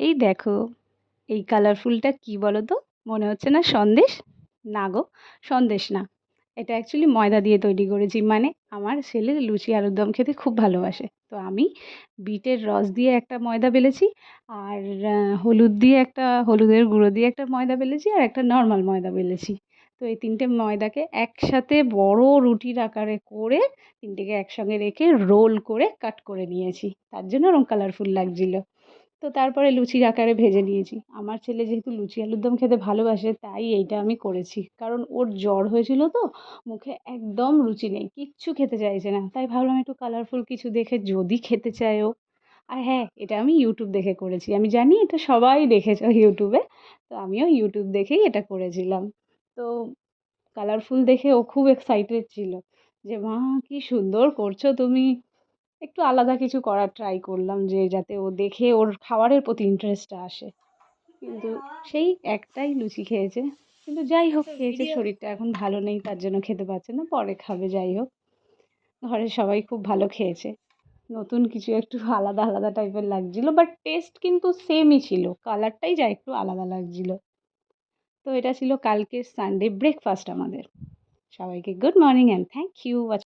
এই দেখো, এই কালারফুলটা কি বলো তো? মনে হচ্ছে না সন্দেশ? না গো, সন্দেশ না। এটা অ্যাকচুয়ালি ময়দা দিয়ে তৈরি করেছি। মানে আমার ছেলে লুচি আলুর দম খেতে খুব ভালোবাসে। তো আমি বিটের রস দিয়ে একটা ময়দা বেলেছি, আর হলুদের গুঁড়ো দিয়ে একটা ময়দা বেলেছি, আর একটা নর্মাল ময়দা বেলেছি। তো এই ৩ টে ময়দাকে একসাথে বড় রুটির আকারে করে ৩ টেকে একসঙ্গে রেখে রোল করে কাট করে নিয়েছি। তার জন্য ওরকম কালারফুল লাগছিল। তো তারপরে লুচির আকারে ভেজে নিয়েছি। আমার ছেলে যেহেতু লুচি আলুর দম খেতে ভালোবাসে, তাই এইটা আমি করেছি। কারণ ওর জ্বর হয়েছিল তো, মুখে একদম রুচি নেই, কিচ্ছু খেতে চাইছে না। তাই ভাবলাম একটু কালারফুল কিছু দেখে যদি খেতে চায় ও। আর হ্যাঁ, এটা আমি ইউটিউব দেখে করেছি। আমি জানি এটা সবাই দেখেছো ইউটিউবে। তো আমিও ইউটিউব দেখেই এটা করেছিলাম। তো কালারফুল দেখে ও খুব এক্সাইটেড ছিল যে, মা কি সুন্দর করছো তুমি। একটু আলাদা কিছু করার ট্রাই করলাম, যে যাতে ও দেখে ওর খাবারের প্রতি ইন্টারেস্টটা আসে। কিন্তু সেই একটাই লুচি খেয়েছে। কিন্তু যাই হোক, খেয়েছে। শরীরটা এখন ভালো নেই, তার জন্য খেতে পারছে না, পরে খাবে। যাই হোক, ঘরের সবাই খুব ভালো খেয়েছে। নতুন কিছু একটু আলাদা আলাদা টাইপের লাগছিল, বাট টেস্ট কিন্তু সেমই ছিল, কালারটাই যা একটু আলাদা লাগছিল। তো এটা ছিল কালকের সানডে ব্রেকফাস্ট আমাদের। সবাইকে good morning and thank you.